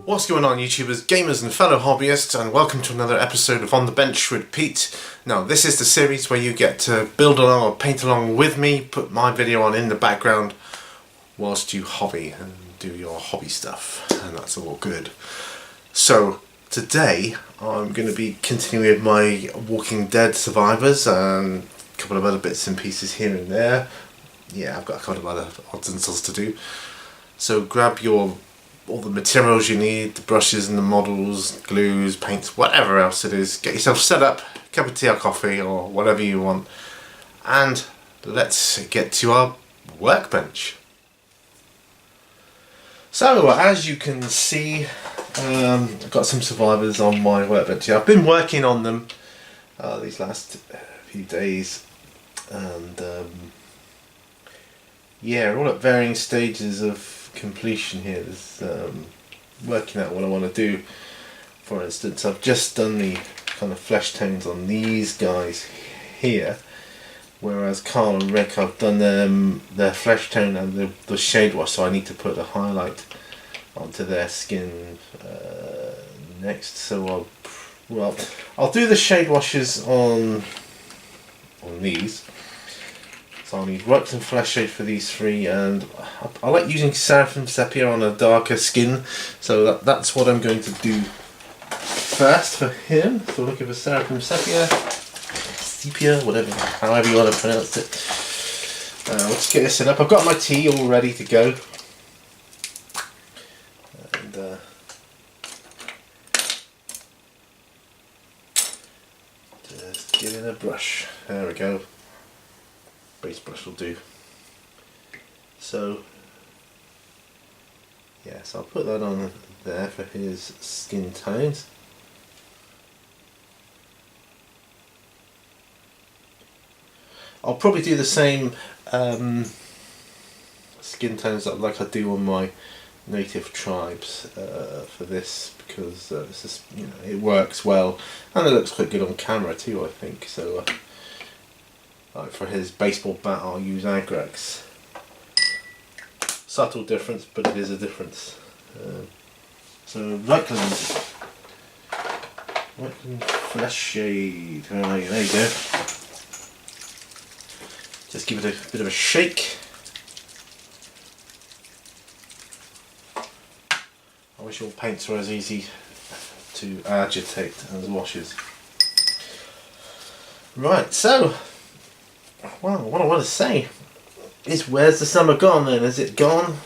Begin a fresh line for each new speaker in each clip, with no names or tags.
What's going on, YouTubers, gamers and fellow hobbyists, and welcome to another episode of On the Bench with Pete. Now, this is the series where you get to build along or paint along with me, put my video on in the background whilst you hobby and do your hobby stuff, and that's all good. So, today I'm going to be continuing with my Walking Dead survivors and a couple of other bits and pieces here and there. Yeah, I've got a couple of other odds and sods to do. So grab all the materials you need, the brushes and the models, glues, paints, whatever else it is. Get yourself set up, a cup of tea or coffee or whatever you want, and let's get to our workbench. So as you can see, I've got some survivors on my workbench here. I've been working on them these last few days, and yeah, all at varying stages of completion here. There's working out what I want to do. For instance, I've just done the kind of flesh tones on these guys here, whereas Carl and Rick, I've done their flesh tone and the shade wash, so I need to put a highlight onto their skin next. So I'll do the shade washes on these. So I'll need wax and flesh shade for these three, and I like using Seraphim Sepia on a darker skin, so that's what I'm going to do first for him. So looking for Seraphim Sepia, whatever, however you want to pronounce it. Let's get this set up. I've got my tea all ready to go. And just get in a brush. There we go. Base brush will do. So yes, I'll put that on there for his skin tones. I'll probably do the same skin tones like I do on my native tribes for this, because it's just, it works well and it looks quite good on camera too, I think. So like for his baseball bat, I'll use Agrax. Subtle difference, but it is a difference. So Reikland flesh shade. There you go. Just give it a bit of a shake. I wish all paints were as easy to agitate as washes. Right, so. Well, what I want to say is, where's the summer gone then? Is it gone?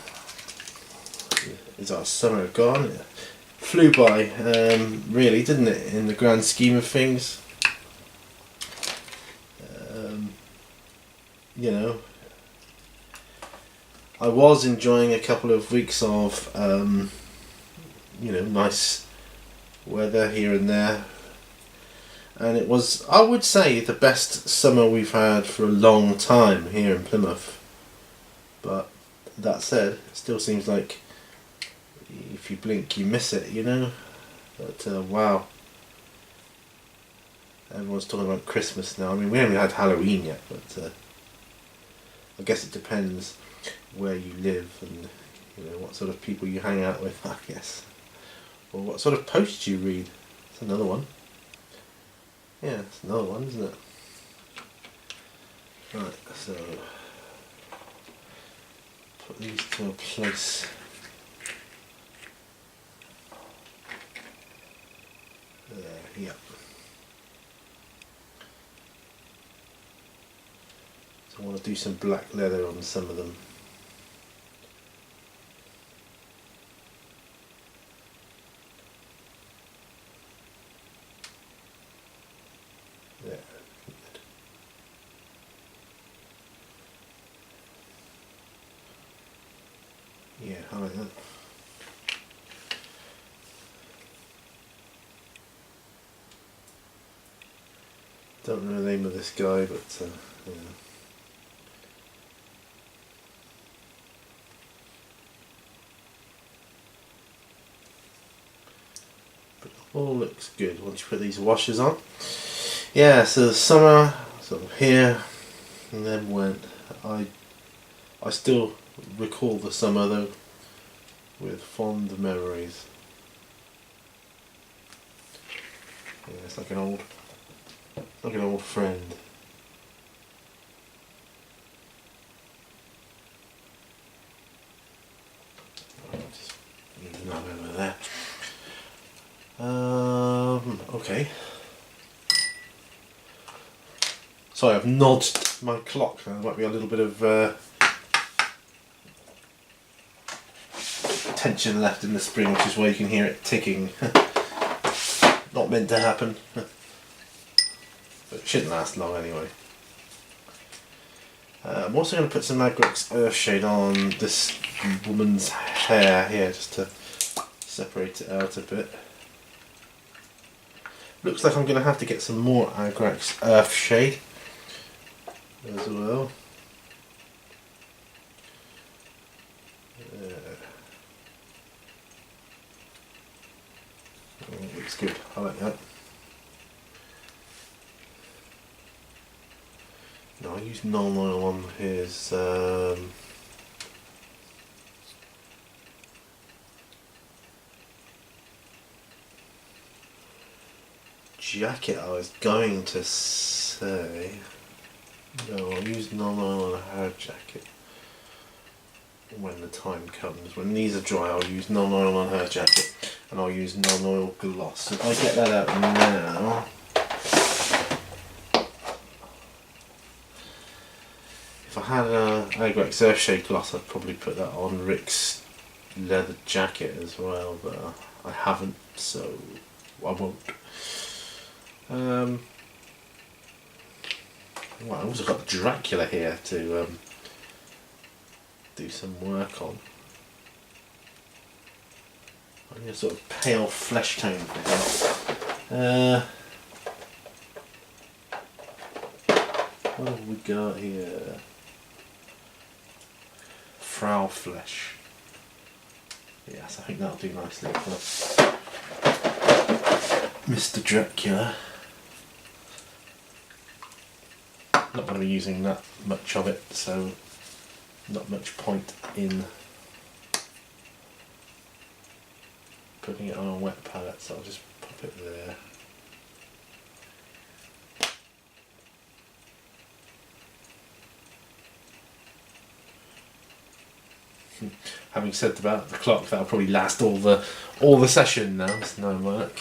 Is our summer gone? It flew by, really, didn't it, in the grand scheme of things? I was enjoying a couple of weeks of, nice weather here and there. And it was, I would say, the best summer we've had for a long time here in Plymouth. But that said, it still seems like if you blink you miss it, But wow. Everyone's talking about Christmas now. I mean, we haven't had Halloween yet, but I guess it depends where you live and what sort of people you hang out with, I guess. Or what sort of posts you read. That's another one. Yeah, it's another one, isn't it? Right, so put these to a place. There, yep. So I want to do some black leather on some of them. Yeah, good. Yeah, I like that. Don't know the name of this guy, but yeah. But it all looks good once you put these washers on. Yeah, so the summer sort of here and then went. I still recall the summer though with fond memories. Yeah, it's like an old friend. Just move that over there. Okay. Sorry, I've nudged my clock. There might be a little bit of tension left in the spring, which is why you can hear it ticking. Not meant to happen, but it shouldn't last long anyway. I'm also going to put some Magrex Earthshade on this woman's hair here, just to separate it out a bit. Looks like I'm going to have to get some more Magrex Earthshade as well. Oh, looks good, I like that. No, I use non-oil on his jacket. I was going to say no, I'll use non-oil on her jacket when the time comes. When these are dry, I'll use non-oil on her jacket, and I'll use non-oil gloss. So if I get that out now, if I had a Magrex Earthshade gloss, I'd probably put that on Rick's leather jacket as well, but I haven't, so I won't. Well, I also got Dracula here to do some work on. I need a sort of pale flesh tone for him. What have we got here? Frau Flesh. Yes, I think that'll do nicely for Mr. Dracula. Not going to be using that much of it, so not much point in putting it on a wet palette, so I'll just pop it there. Having said about the clock, that'll probably last all the session now. It's no work.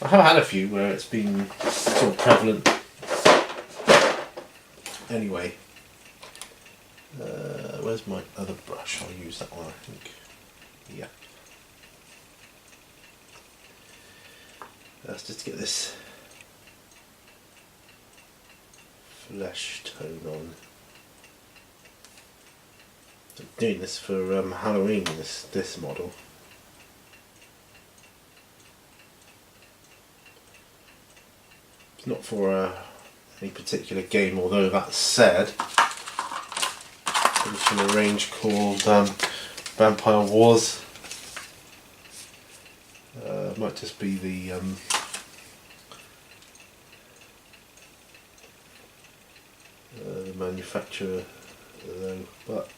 I have had a few where it's been sort of prevalent. Anyway, where's my other brush? I'll use that one, I think. Yeah. That's just to get this flesh tone on. I'm doing this for Halloween, this model. It's not for any particular game, although that said, it's from a range called Vampire Wars. Might just be the manufacturer though, but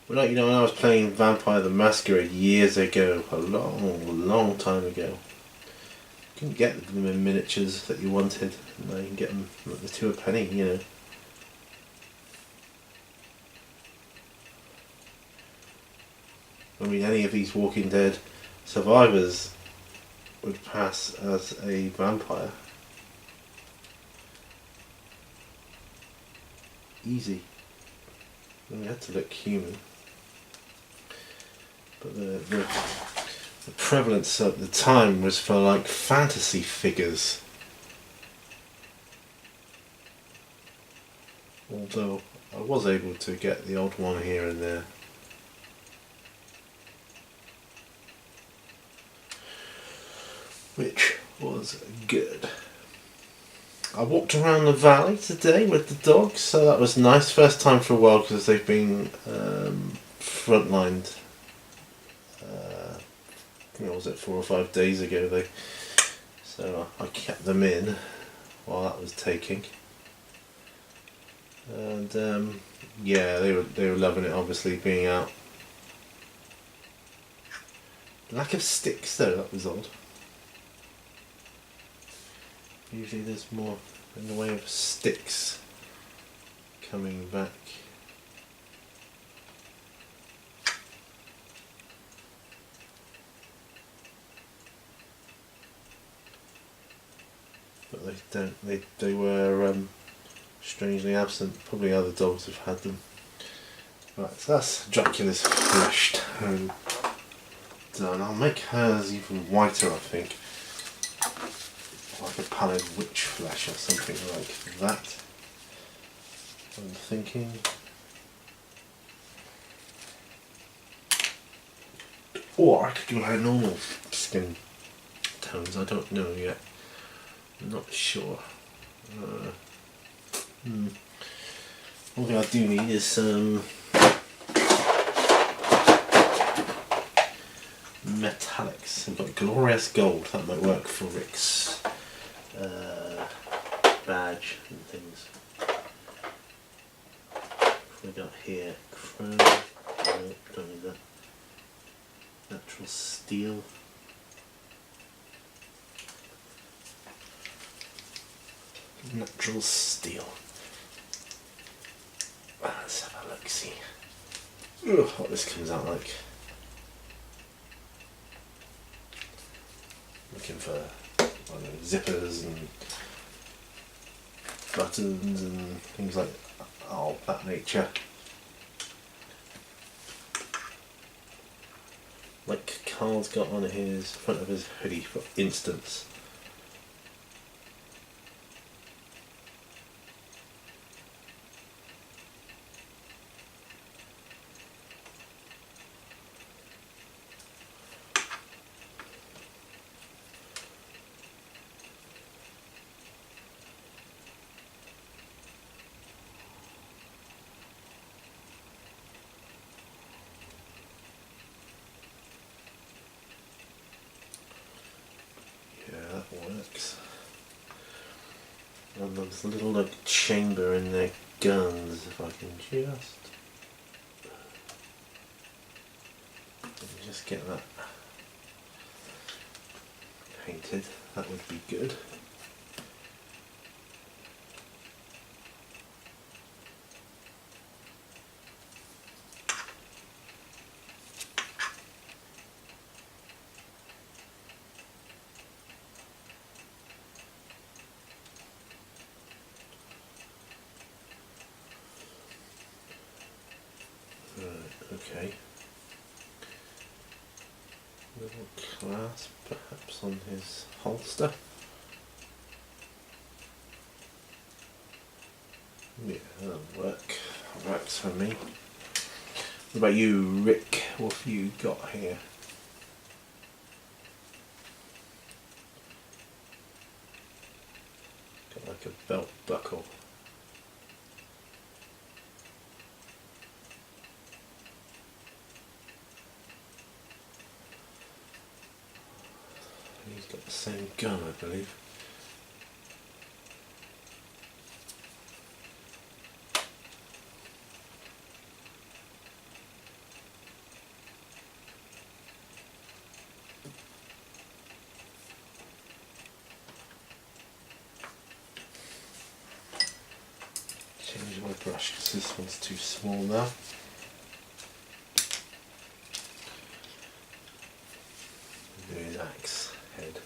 well, when I was playing Vampire the Masquerade years ago, a long time ago, you couldn't get them in miniatures that you wanted. Now you can get them at the 2 a penny, you know. I mean, any of these Walking Dead survivors would pass as a vampire. Easy. They had to look human. But the prevalence at the time was for like fantasy figures. Although I was able to get the odd one here and there. Which was good. I walked around the valley today with the dogs, so that was nice. First time for a while because they've been frontlined. What was it, 4 or 5 days ago? So I kept them in while that was taking, and yeah, they were loving it. Obviously, being out Lack of sticks though, that was odd. Usually there's more in the way of sticks coming back. But they don't, they were strangely absent. Probably other dogs have had them. Right, so that's Dracula's flesh tone done. I'll make hers even whiter, I think. Like a pallid witch flesh or something like that. I'm thinking. Or I could do like normal skin tones, I don't know yet. I'm not sure. One thing I do need is some metallics. I've got glorious gold, that might work for Rick's badge and things. We got here chrome, no, don't need that. Natural steel. Natural steel. Let's have a look, see what this comes out like. Looking for, I don't know, zippers and buttons and things like that nature. Like Carl's got on his front of his hoodie, for instance. Works. And there's a little like chamber in their guns, if I can just get that painted, that would be good. Okay. Little clasp perhaps on his holster. Yeah, that'll work. That works for me. What about you, Rick? What have you got here? Got like a belt buckle. He's got the same gun, I believe. Change my brush because this one's too small now. Do his axe head.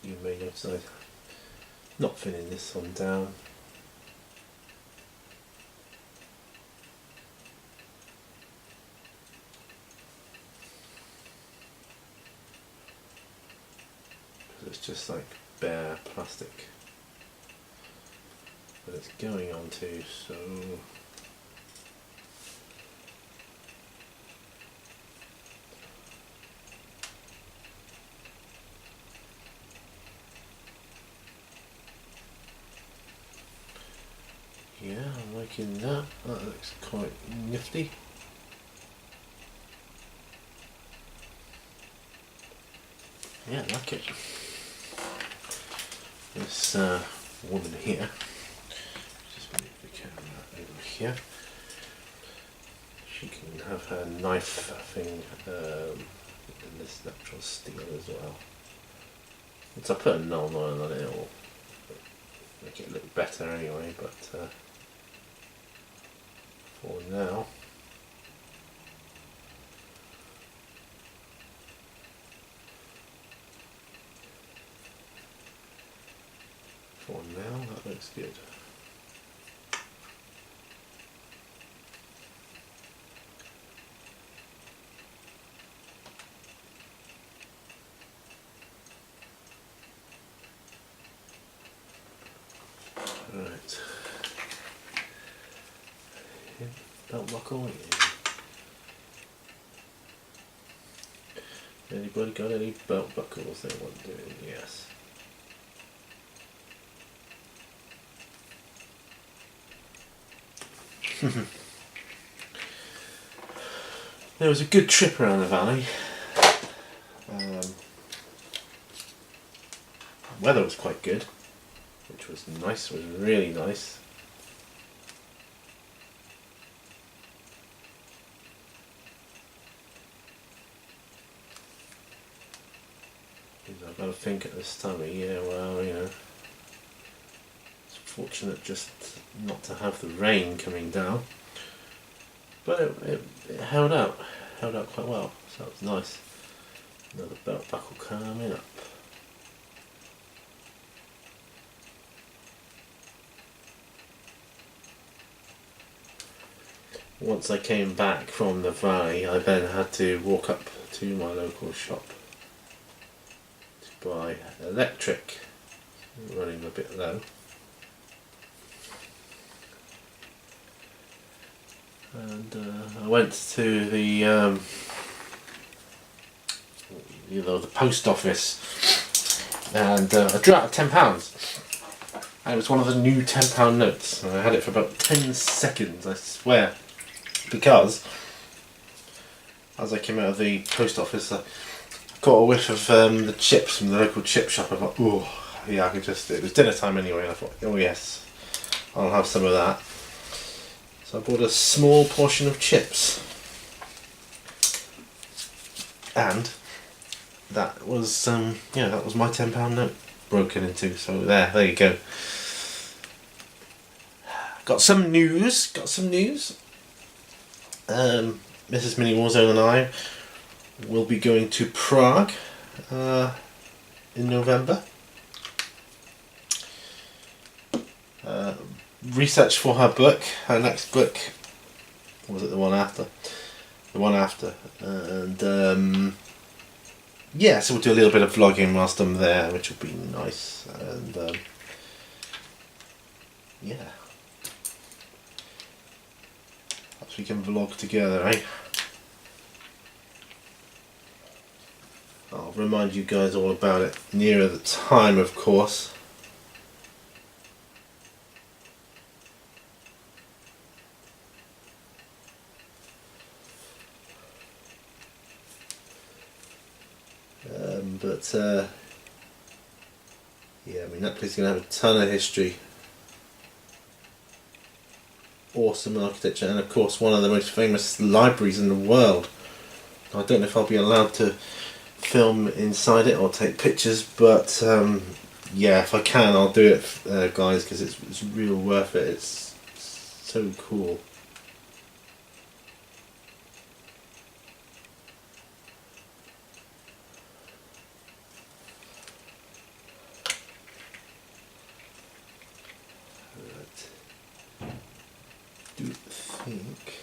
You may notice I'm not filling this one down. It's just like bare plastic that it's going onto, so yeah, I'm liking that. That looks quite nifty. Yeah, I like it. This woman here. Just move the camera over here. She can have her knife thing in this natural steel as well. Once I put a null oil on it, it'll make it look better anyway, but for now, that looks good. Right. Belt buckle. Anybody got any belt buckles they want doing? Yes. There was a good trip around the valley. Weather was quite good, which was nice. It was really nice. I've got to think at this time of year, well, you know, it's fortunate just not to have the rain coming down, but it held out quite well, so that was nice. Another belt buckle coming up. Once I came back from the valley, I then had to walk up to my local shop to buy electric, running a bit low. And I went to the the post office, and I drew out £10. And it was one of the new £10 notes, and I had it for about 10 seconds, I swear, because as I came out of the post office, I got a whiff of the chips from the local chip shop. I thought, oh yeah, it was dinner time anyway, and I thought, oh yes, I'll have some of that. So I bought a small portion of chips, and that was that was my £10 note broken into. So there you go. Got some news. Mrs. Mini Warzone and I will be going to Prague in November. Research for her book, her next book. Or was it the one after? The one after. And yeah, so we'll do a little bit of vlogging whilst I'm there, which will be nice. And yeah. Perhaps we can vlog together, eh? I'll remind you guys all about it nearer the time, of course. But yeah, I mean, that place is going to have a ton of history, awesome architecture, and of course one of the most famous libraries in the world. I don't know if I'll be allowed to film inside it or take pictures, but yeah, if I can, I'll do it, guys, because it's real worth it. It's so cool. Do think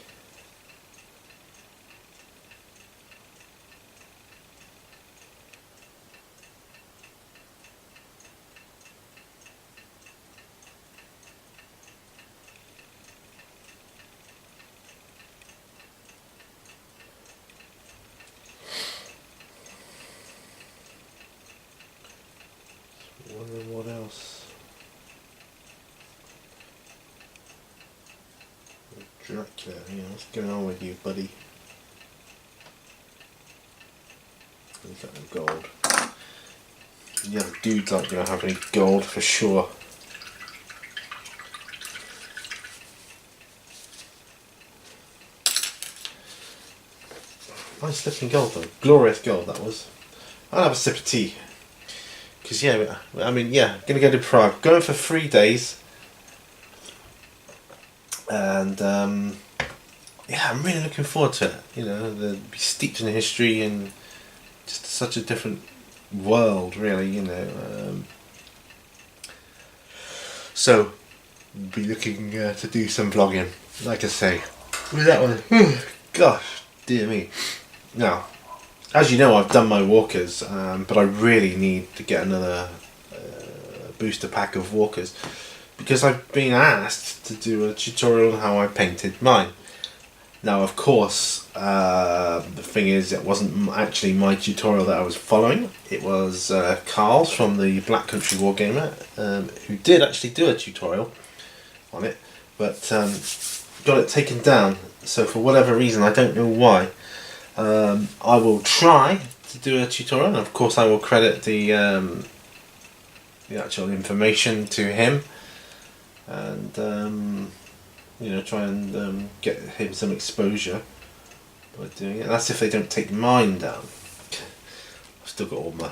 wondering what else. Dracula, what's going on with you, buddy? You got no gold. The other dudes aren't going to have any gold for sure. Nice looking gold though. Glorious gold that was. I'll have a sip of tea. Because yeah, I mean, yeah, gonna go to Prague. Going for 3 days. And yeah, I'm really looking forward to it. You know, be steeped in history and just such a different world, really. You know, so be looking to do some vlogging, like I say. With that one, gosh, dear me. Now, as you know, I've done my walkers, but I really need to get another booster pack of walkers because I've been asked to do a tutorial on how I painted mine. Now, of course, the thing is, it wasn't actually my tutorial that I was following. It was Carl's from the Black Country Wargamer, who did actually do a tutorial on it, but got it taken down. So for whatever reason, I don't know why, I will try to do a tutorial. And of course, I will credit the actual information to him, and you know, try and get him some exposure by doing it. That's if they don't take mine down. I've still got all my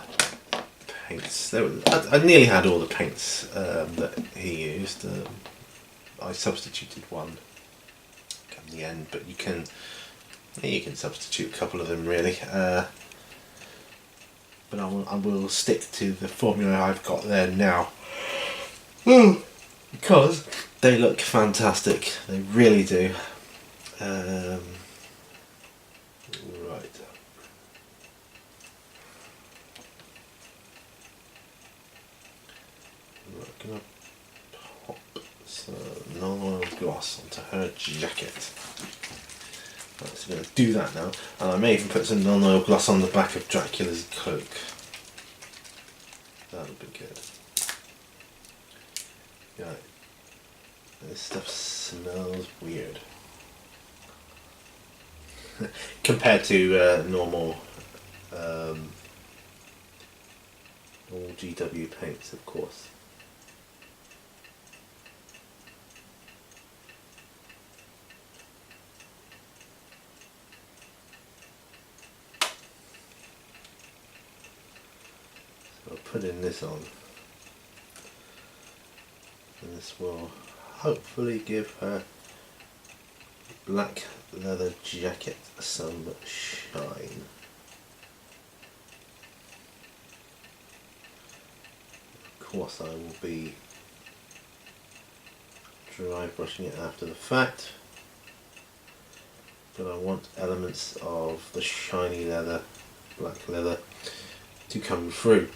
paints. I nearly had all the paints that he used. I substituted one in the end, but you can substitute a couple of them really. But I will stick to the formula I've got there now. Because they look fantastic, they really do. Right. I'm going to pop some non-oil gloss onto her jacket. Right, so I'm going to do that now, and I may even put some non-oil gloss on the back of Dracula's cloak. That'll be good. Right. This stuff smells weird compared to normal all GW paints, of course. So I'll put in this on, and this will hopefully give her black leather jacket some shine. Of course, I will be dry brushing it after the fact, but I want elements of the shiny leather, black leather, to come through.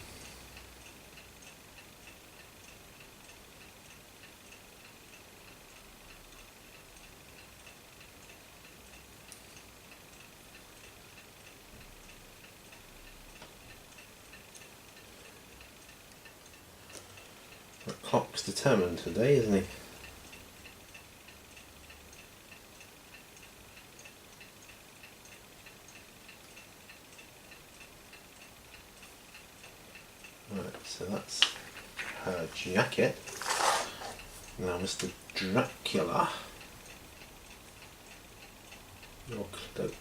Clock's determined today, isn't he? Right, so that's her jacket. Now, Mr. Dracula, your cloak.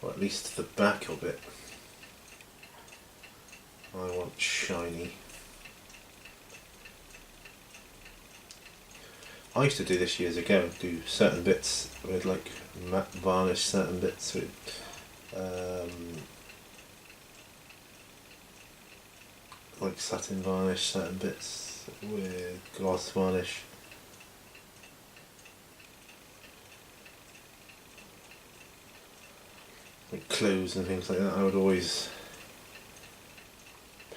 Or at least the back of it. I want shiny. I used to do this years ago, do certain bits with like matte varnish, certain bits with like satin varnish, certain bits with gloss varnish. Like clothes and things like that, I would always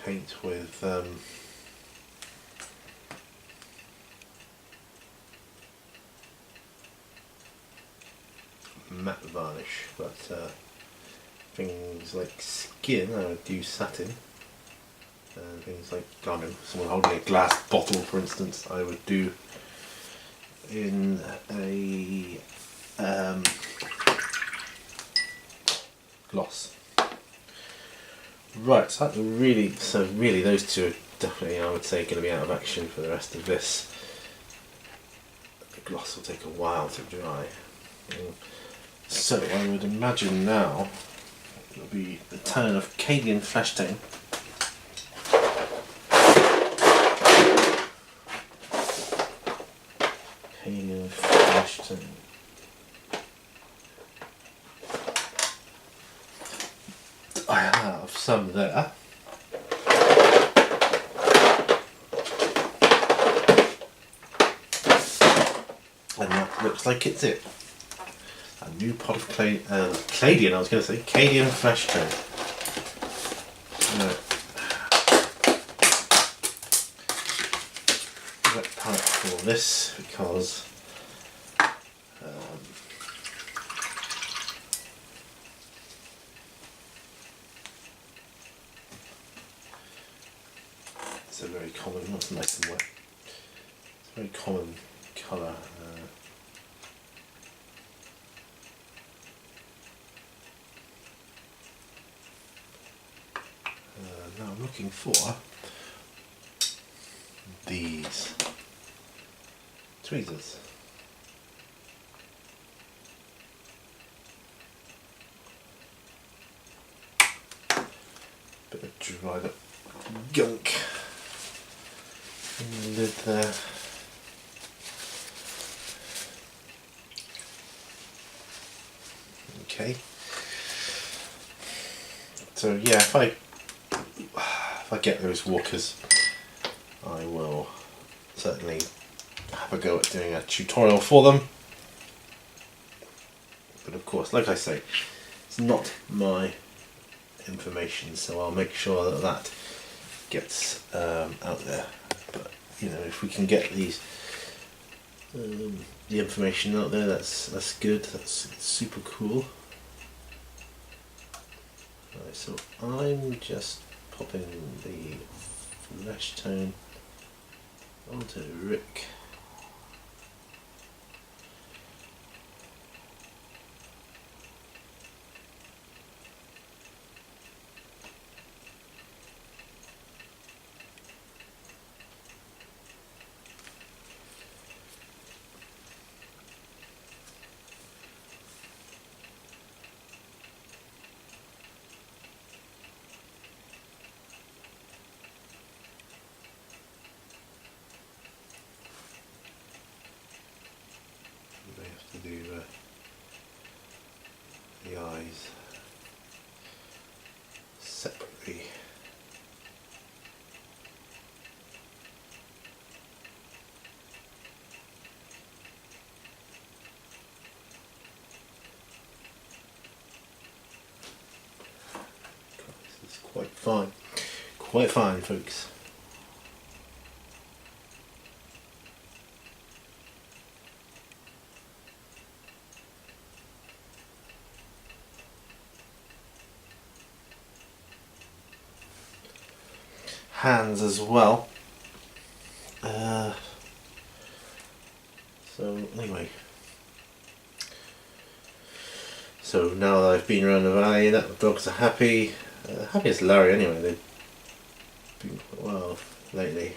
paint with matte varnish, but things like skin I would do satin, and things like, I don't know, someone holding a glass bottle for instance, I would do in a gloss. Right, so really those two are definitely, I would say, going to be out of action for the rest of this The gloss will take a while to dry. So I would imagine now it'll be the turn of Cadian Flesh Tone. Cadian Flesh Tone. I have some there. And that looks like it's it. A new pot of Cadian, I was going to say, Cadian Flesh Tone. Wet palette for this because it's a very common, not nice and wet. It's a very common colour. Now I'm looking for these tweezers. Bit of dried up gunk in the lid there. Okay. So yeah, if I get those walkers, I will certainly have a go at doing a tutorial for them. But of course, like I say, it's not my information, so I'll make sure that that gets out there. But you know, if we can get these the information out there, that's good. That's super cool. Right, so I'm just popping the flesh tone onto Rick. To do the eyes separately. This is quite fine, folks. Hands as well. So anyway, so now that I've been around the valley, that the dogs are happy. Happy as Larry anyway. They've been quite well lately.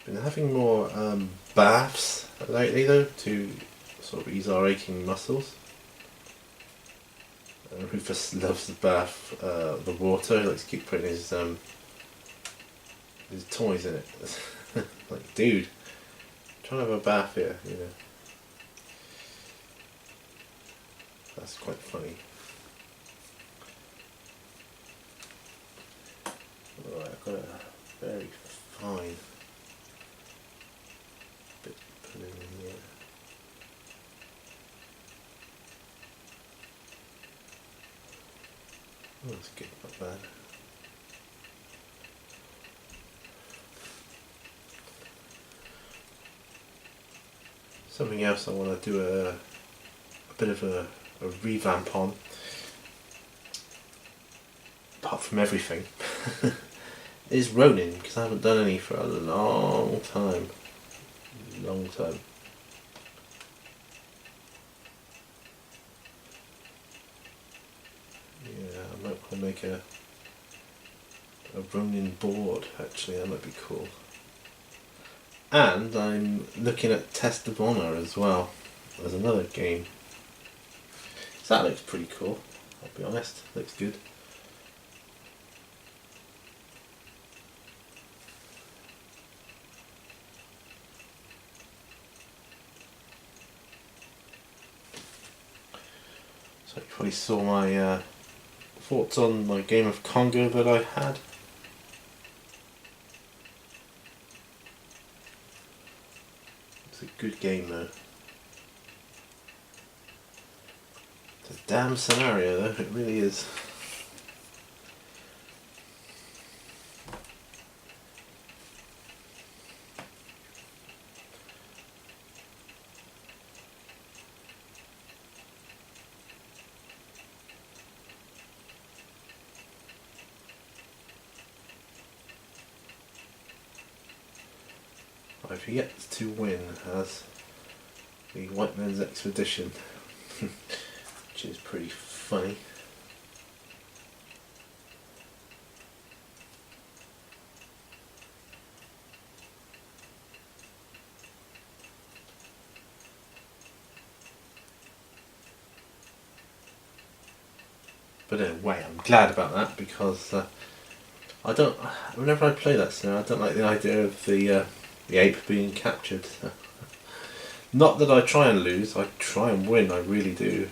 Been having more baths lately though, to sort of ease our aching muscles. Rufus loves the bath, the water. He likes to keep putting his toys in it. Like, dude, I'm trying to have a bath here, you know. That's quite funny. Alright, I've got a very fine bit to put in here. Oh, that's good, not bad. Something else I want to do a bit of a revamp on, apart from everything, is Ronin, because I haven't done any for a long time. Yeah, I might want to make a Ronin board, actually. That might be cool. And I'm looking at Test of Honor as well. There's another game. So that looks pretty cool, I'll be honest. Looks good. So you probably saw my thoughts on my game of Congo that I had. It's a good game though. It's a damn scenario though, it really is. I've yet to win as the White Man's Expedition, which is pretty funny. But in a way, I'm glad about that because whenever I play that scenario, I don't like the idea of the ape being captured. Not that I try and lose, I try and win, I really do.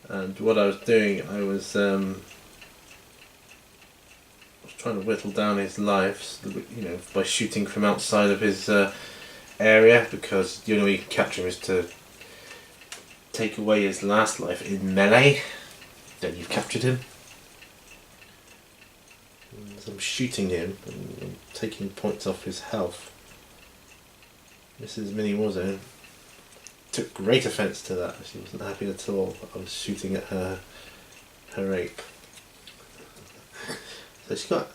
And what I was doing, I was trying to whittle down his life, you know, by shooting from outside of his area, because the only way you can capture him is to take away his last life in melee. Then you've captured him. And as I'm shooting him and taking points off his health, Mrs. Mini Warzone took great offence to that. She wasn't happy at all. I was shooting at her ape. So she got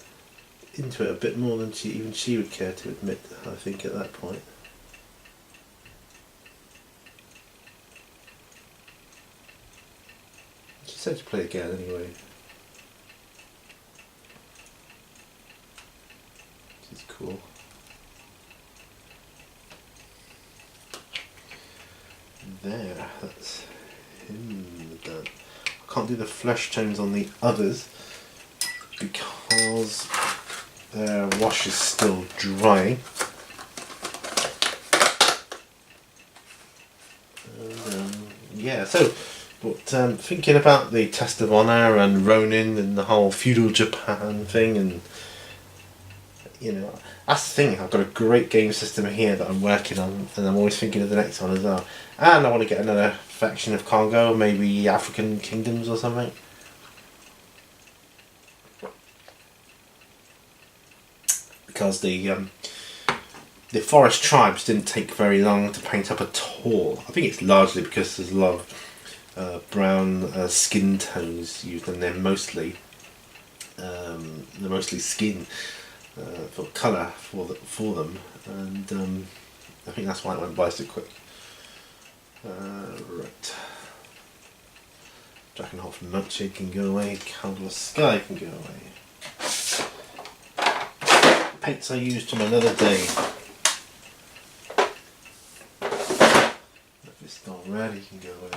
into it a bit more than even she would care to admit, I think, at that point. She said to play again anyway. Which is cool. There, that's him done. I can't do the flesh tones on the others because their wash is still drying. And, yeah, so but thinking about the Test of Honor and Ronin and the whole feudal Japan thing, and you know, that's the thing. I've got a great game system here that I'm working on, and I'm always thinking of the next one as well. And I want to get another faction of Congo, maybe African kingdoms or something. Because the forest tribes didn't take very long to paint up at all. I think it's largely because there's a lot of brown skin tones used, and they're mostly skin for colour for them, and I think that's why it went by so quick. Right. Drakenhof Nightshade can go away. Candle Sky can go away. Paints I used on another day. If it's not red, it can go away.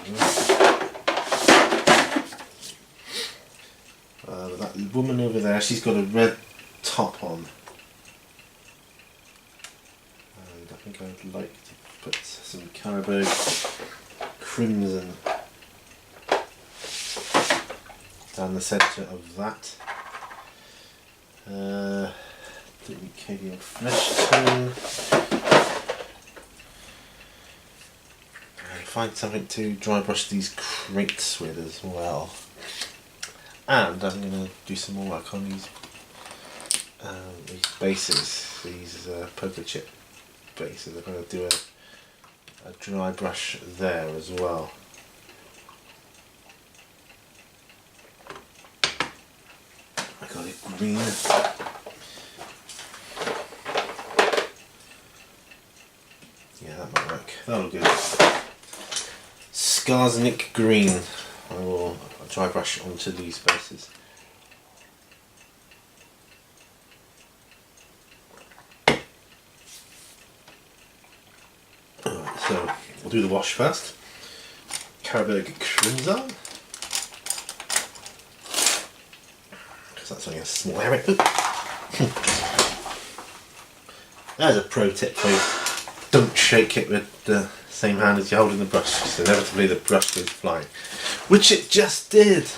That woman over there, she's got a red top on. And I think I'd like to put some Caribou Crimson down the centre of that. Cadian Flesh Tone. And find something to dry brush these crates with as well. And I'm going to do some more work on these bases, these poker chip bases. I'm going to do a dry brush there as well. I got it green. Yeah, that might work. That'll do. Skarsnik Green. I will dry brush onto these bases. Alright, so we'll do the wash first. Carberg Crimson. Because that's only a small area. There's a pro tip for you. Don't shake it with the same hand as you're holding the brush, because inevitably the brush goes flying. Which it just did!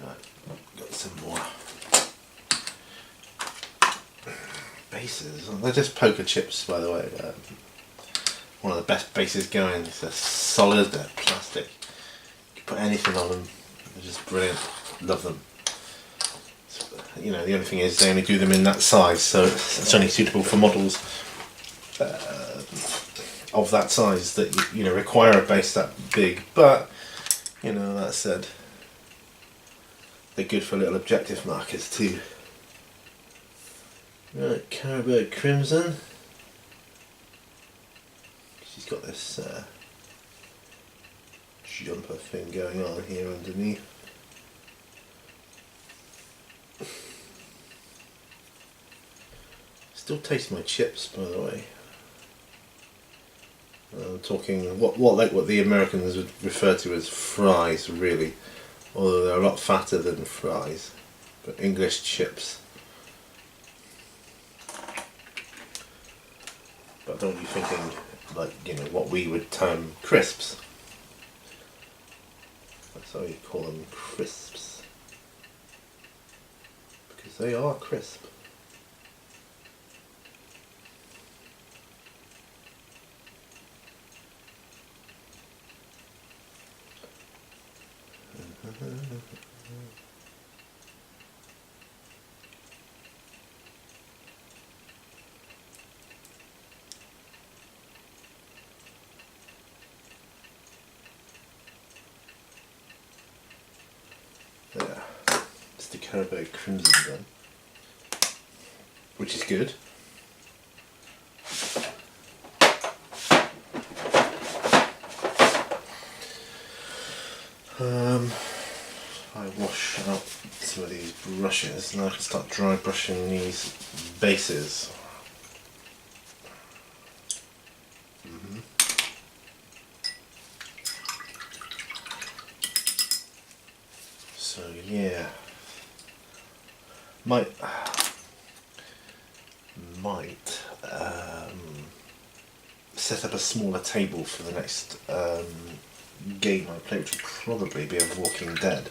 Right, got some more bases. They're just poker chips, by the way. One of the best bases going. They're solid, they're plastic. You can put anything on them. They're just brilliant. Love them. You know, the only thing is they only do them in that size, so it's only suitable for models of that size that you know require a base that big. But you know, that said, they're good for little objective markers too. Right, Carberg Crimson. She's got this jumper thing going on here underneath. Still taste my chips, by the way. I'm talking what the Americans would refer to as fries, really, although they're a lot fatter than fries. But English chips. But don't be thinking like, you know, what we would term crisps. That's how you call them, crisps, because they are crisp. There, it's the Carberg Crimson then, which is good. I wash out some of these brushes, now I can start dry brushing these bases. So yeah, might set up a smaller table for the next game I play, which will probably be of Walking Dead.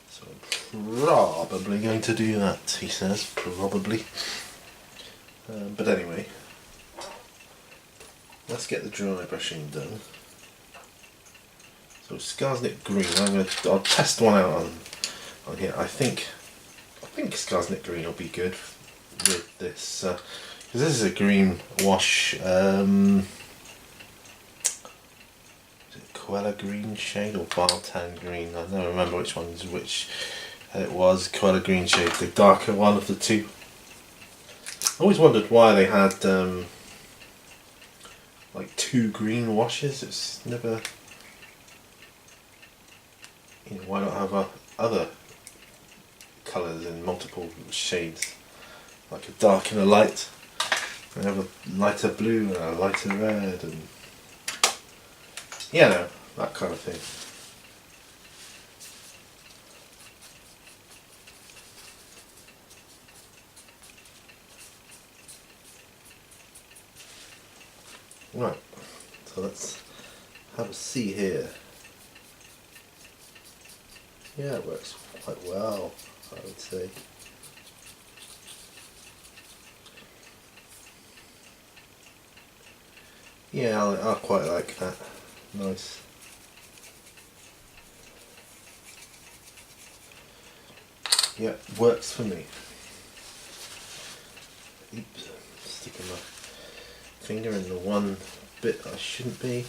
So I'm probably going to do that, he says, probably. But anyway, let's get the dry brushing done. So Skarsnik Green, I'll test one out on here. I think Skarsnik Green will be good with this, because this is a green wash. Is it Quella Green shade or Bartan Green? I don't remember which one's which. It was Quella Green shade, the darker one of the two. I always wondered why they had like two green washes. It's never. You know, why not have other colours in multiple shades, like a dark and a light, and have a lighter blue and a lighter red, and you know, that kind of thing. Right, so let's have a see here. Yeah, it works quite well, I would say. Yeah, I quite like that. Nice. Yeah, works for me. Oops, sticking my finger in the one bit I shouldn't be.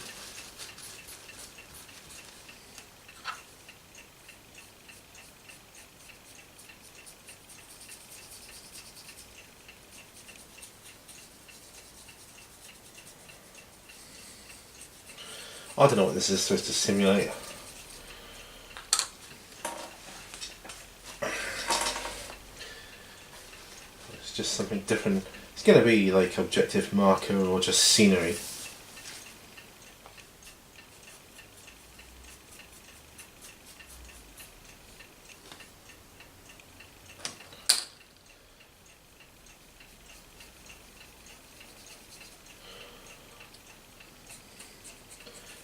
I don't know what this is supposed to simulate. It's just something different. It's going to be like objective marker or just scenery.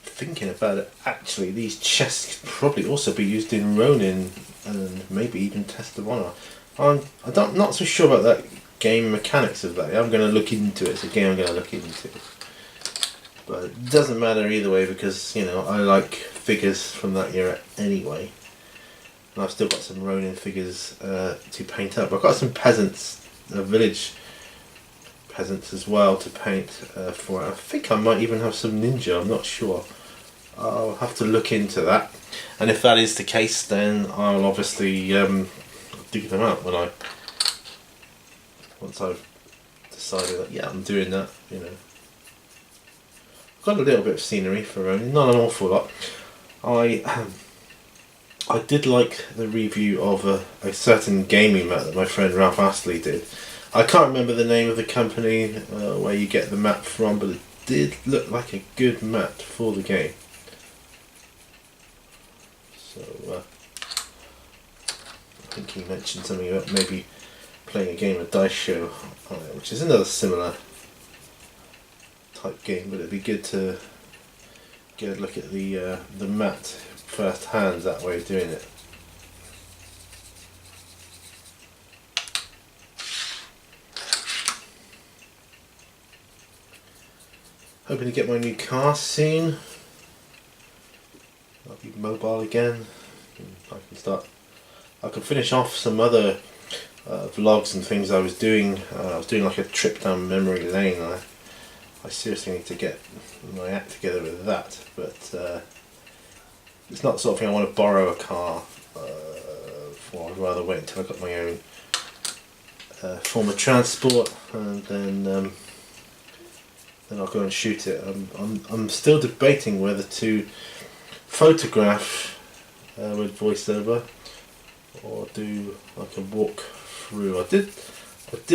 Thinking about it, actually these chests could probably also be used in Ronin and maybe even Test of Honor. I'm not so sure about that game mechanics of that. I'm going to look into it. It's a game I'm going to look into. But it doesn't matter either way because, you know, I like figures from that era anyway. And I've still got some Ronin figures to paint up. I've got some peasants, village peasants as well to paint for it. I think I might even have some ninja, I'm not sure. I'll have to look into that, and if that is the case, then I'll obviously dig them out once I've decided that yeah, I'm doing that. You know, I've got a little bit of scenery for Ronin, not an awful lot. I did like the review of a certain gaming mat that my friend Ralph Astley did. I can't remember the name of the company where you get the mat from, but it did look like a good mat for the game. So I think he mentioned something about maybe playing a game of Dice Show, which is another similar type game, but it'd be good to get a look at the mat first hand, that way of doing it. Hoping to get my new car soon. I'll be mobile again. I can finish off some other vlogs and things I was doing. I was doing like a trip down memory lane. I seriously need to get my act together with that. But it's not the sort of thing I want to borrow a car for. I'd rather wait until I've got my own form of transport, and then I'll go and shoot it. I'm still debating whether to photograph with voiceover or do like a walk through. I did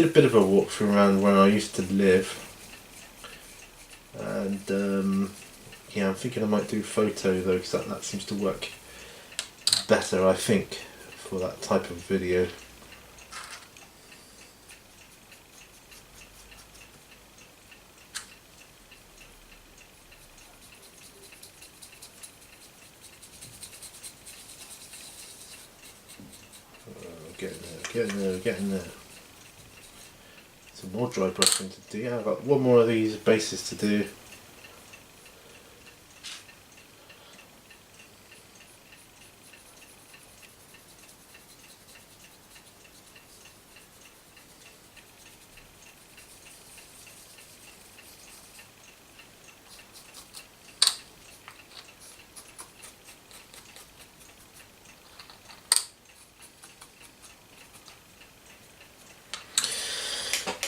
a bit of a walk through around where I used to live, and yeah, I'm thinking I might do photo though, because that seems to work better, I think, for that type of video. Getting there. Some more dry brushing to do. Yeah, I've got one more of these bases to do.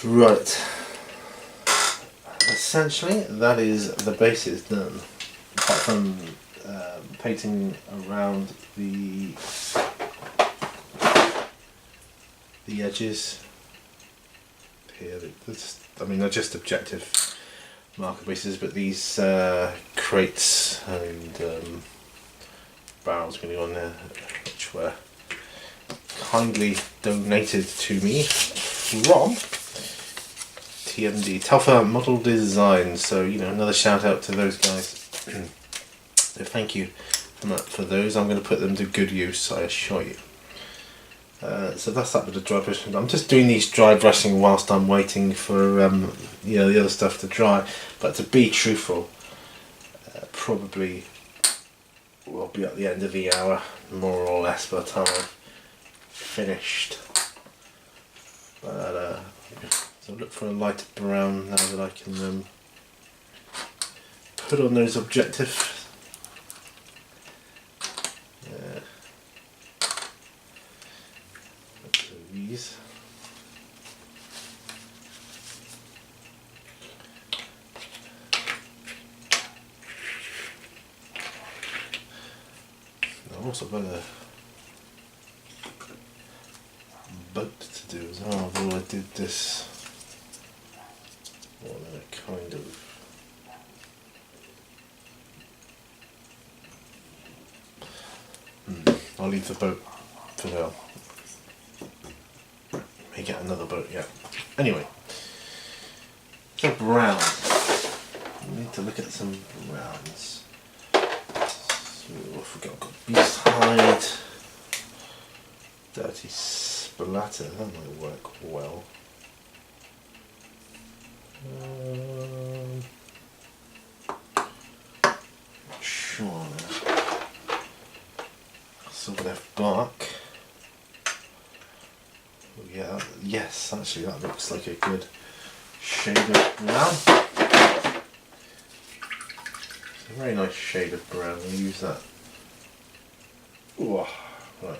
Right, essentially that is the bases done, apart from painting around the edges here. I mean, they're just objective marker bases, but these crates and barrels going to go on there, which were kindly donated to me from TMD, Telfer Model Design. So, you know, another shout out to those guys. So thank you for those. I'm going to put them to good use, I assure you. So that's that bit of dry brushing. I'm just doing these dry brushing whilst I'm waiting for you know, the other stuff to dry. But to be truthful, probably will be at the end of the hour, more or less, by the time I've finished. But so look for a lighter brown now that I can put on those objectives. These. also got a boat to do as well, although I did this, well, then it kind of, I'll leave the boat for now. May get another boat, yeah. Anyway, so brown. We need to look at some browns. So I forgot, I've got beast hide, dirty splatter, that might work well. Sure. Silver left bark. Oh, yeah, yes, actually that looks like a good shade of brown. It's a very nice shade of brown. We'll use that. Ooh, right.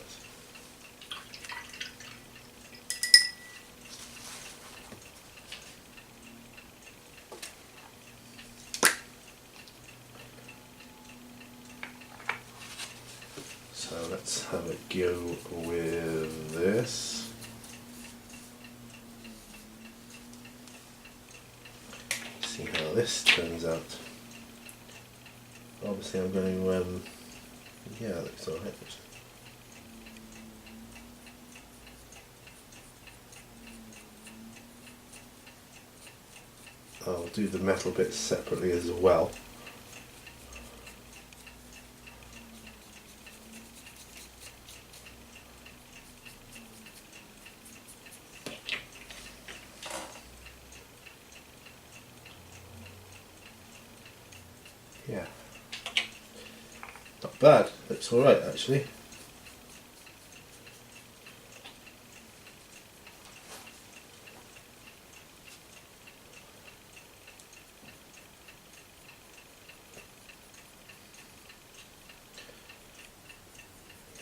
So let's have a go with this. See how this turns out. Obviously I'm going to, yeah, that looks alright. I'll do the metal bits separately as well. Yeah. Not bad, looks alright actually.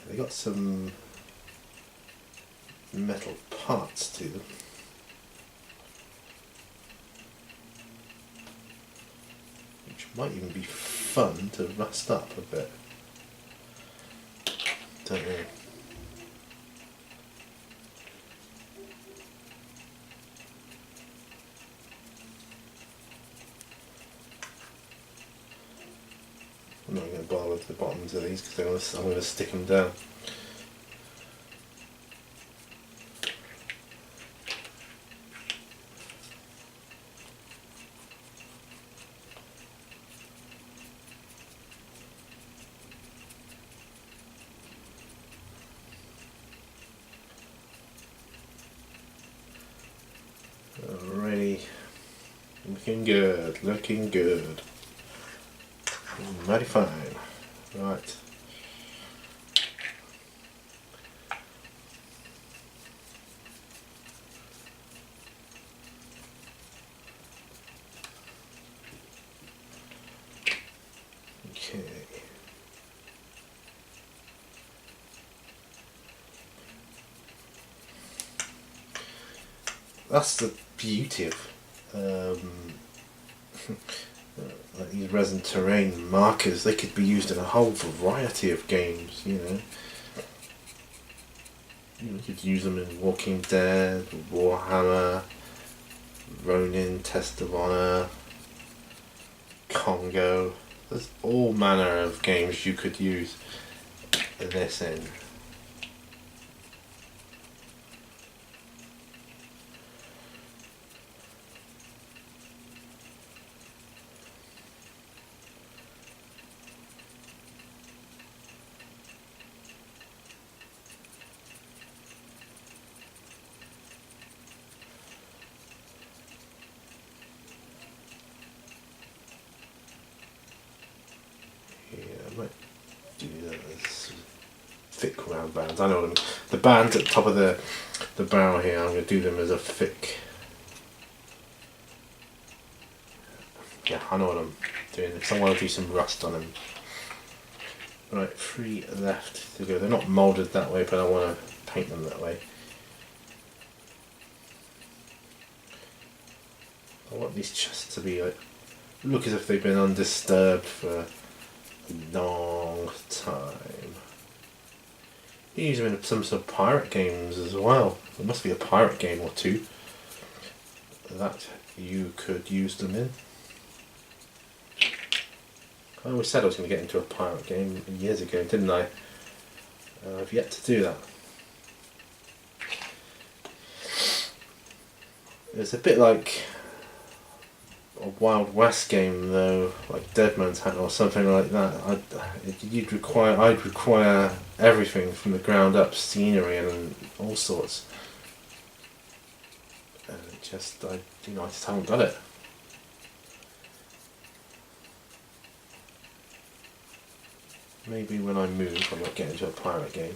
They got some metal parts to them. Which might even be fun to rust up a bit. Don't know. I'm not going to bother with the bottoms of these because I'm going to stick them down. Alrighty, looking good, looking good. Mighty fine. Right. Okay. That's the beauty of like these resin terrain markers. They could be used in a whole variety of games, you know. You could use them in Walking Dead, Warhammer, Ronin, Test of Honor, Congo. There's all manner of games you could use this in. Do that as thick round bands. I know them. The bands at the top of the barrel here, I'm going to do them as a thick. Yeah, I know what I'm doing because I want to do some rust on them. Right, 3 left to go. They're not moulded that way, but I want to paint them that way. I want these chests to be like, look as if they've been undisturbed for a long time. You use them in some sort of pirate games as well. There must be a pirate game or two that you could use them in. I always said I was going to get into a pirate game years ago, didn't I? I've yet to do that. It's a bit like a Wild West game though, like Dead Man's Hat or something like that. I'd require everything from the ground up, scenery and all sorts. And I just haven't got it. Maybe when I move I might get into a pirate game.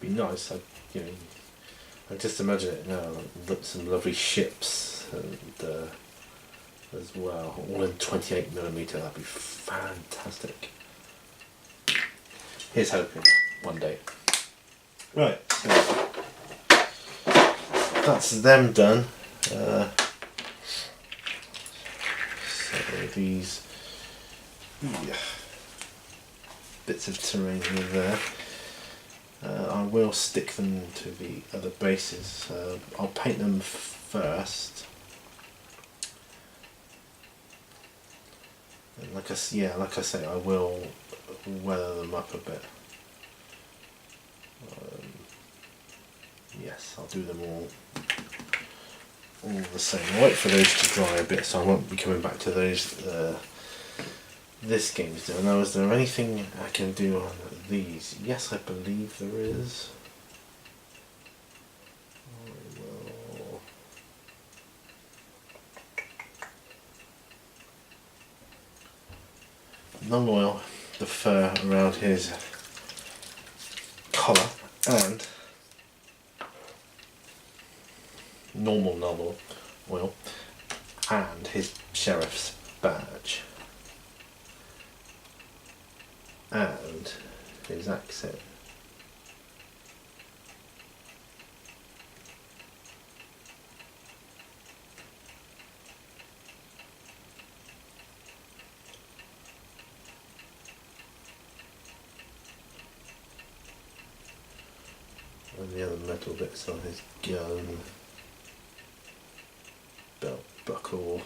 Be nice. I just imagine it now. Like some lovely ships and as well, all in 28mm. That'd be fantastic. Here's hoping one day. Right. So that's them done. So these bits of terrain here there. I will stick them to the other bases. I'll paint them first. And like I say, I will weather them up a bit. Yes, I'll do them all the same. I'll wait for those to dry a bit, so I won't be coming back to those. This game's doing. Now, is there anything I can do on these? Yes, I believe there is. Non oil the fur around his collar and normal non oil and his sheriff's badge and his accent. And the other metal bits on his gun, belt buckle,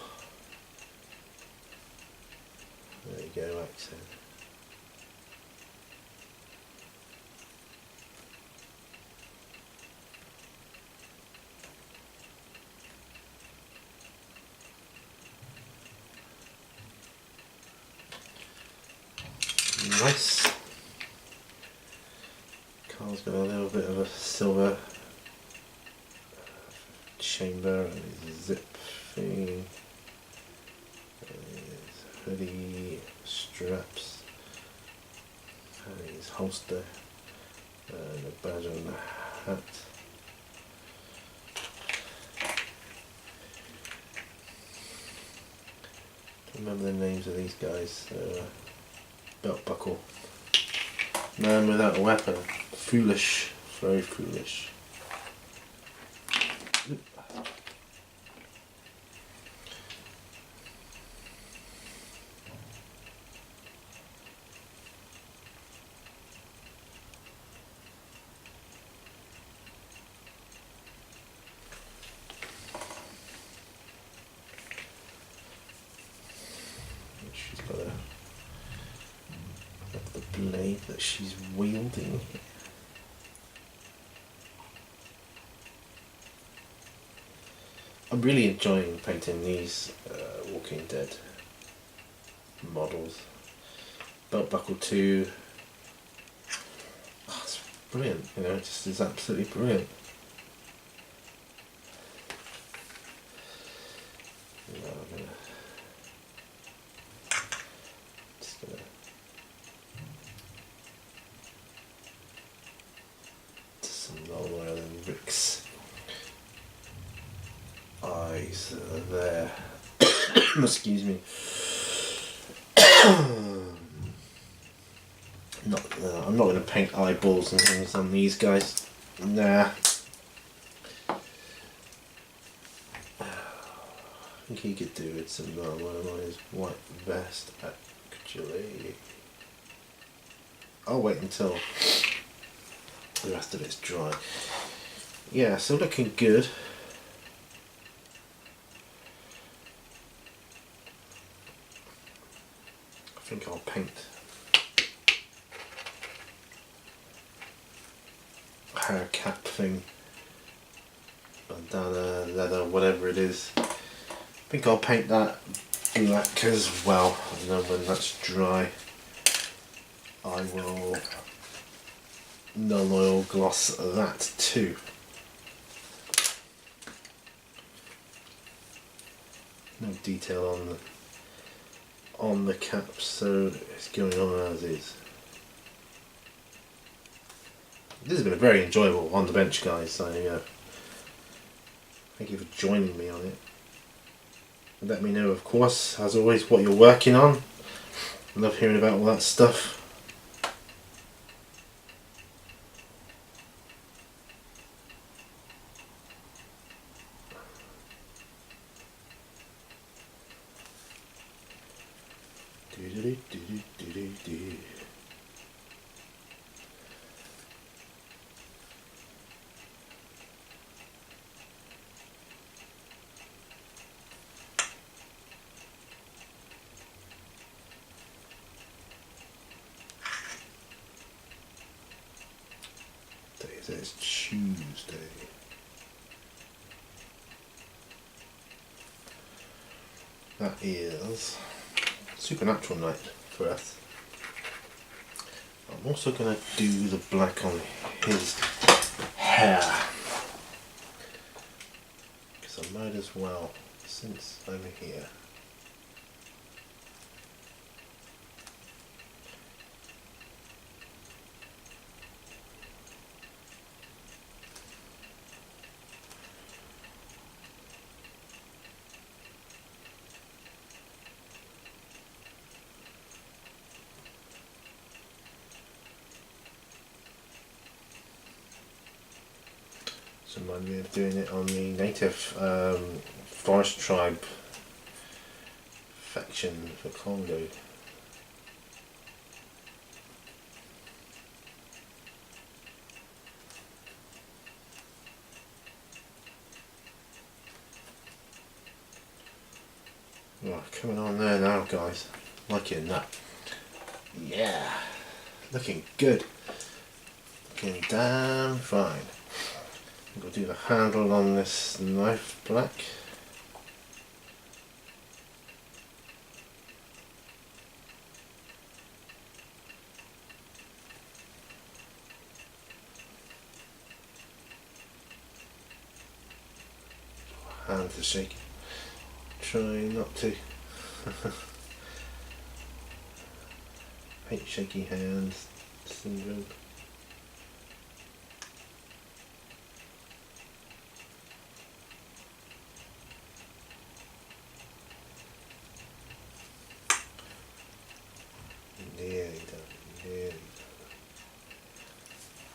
there you go, accent. Nice. Carl's got a little bit of a silver chamber and his zip thing, and his hoodie straps, and his holster, and a badge on the hat. Don't remember the names of these guys. Belt buckle. Man without a weapon. Foolish. Very foolish. She's got the blade that she's wielding. I'm really enjoying painting these Walking Dead models. Belt buckle too. Oh, it's brilliant, you know, it just is absolutely brilliant. Now I'm just gonna some long oil and Rick's eyes there. Excuse me. I'm not going to paint eyeballs and things on these guys. Nah. I think he could do with some one on his white vest actually. I'll wait until the rest of it's dry. Yeah, so looking good. I think I'll paint hair cap thing, bandana, leather, whatever it is. I think I'll paint that black as well, and then when that's dry I will non-oil gloss that too. No detail on the cap, so it's going on as is. This has been a very enjoyable on the bench, guys. So thank you for joining me on it. Let me know, of course, as always, what you're working on. I love hearing about all that stuff. It's Tuesday. That is Supernatural night for us. I'm also going to do the black on his hair, because I might as well, since I'm here. So remind me of doing it on the native forest tribe faction for Congo. Right, coming on there now, guys. Liking that. Yeah, looking good. Looking damn fine. I'm going to do the handle on this knife black. Hands are shaking. Try not to. Hate shaky hands syndrome. Nearly done, nearly done.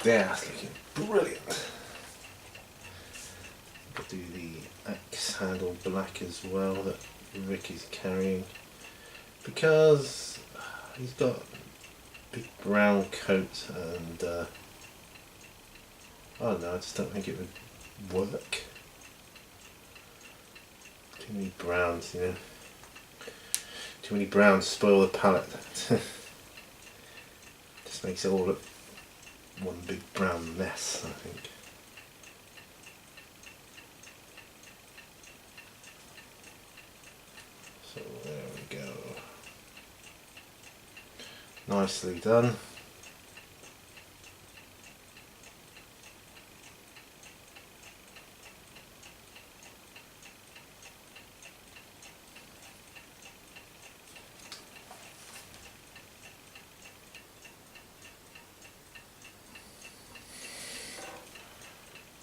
That's looking brilliant. I'll do the axe handle black as well that Ricky's carrying, because he's got a big brown coat and I don't know, I just don't think it would work. Too many browns, you know. Too many browns spoil the palette. Just makes it all look one big brown mess, I think. So there we go. Nicely done.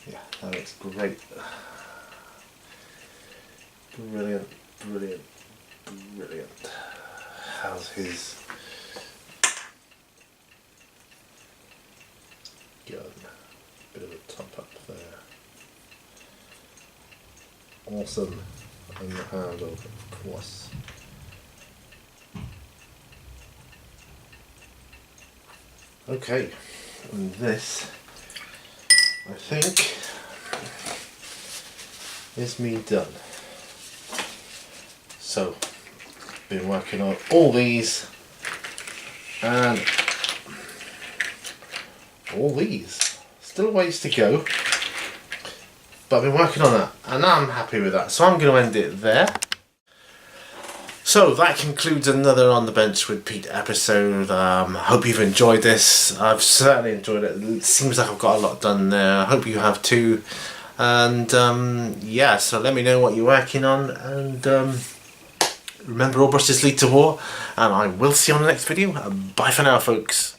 Yeah, that looks great. Brilliant, brilliant, brilliant. How's his gun. Bit of a top up there. Awesome. And the handle, of course. Okay, and this, I think, is me done. So, been working on all these and all these. Still a ways to go, but I've been working on that and I'm happy with that. So I'm going to end it there. So that concludes another On the Bench with Pete episode. Hope you've enjoyed this. I've certainly enjoyed it. It seems like I've got a lot done there. I hope you have too. And yeah, so let me know what you're working on. And remember, all brushes lead to war. And I will see you on the next video. Bye for now, folks.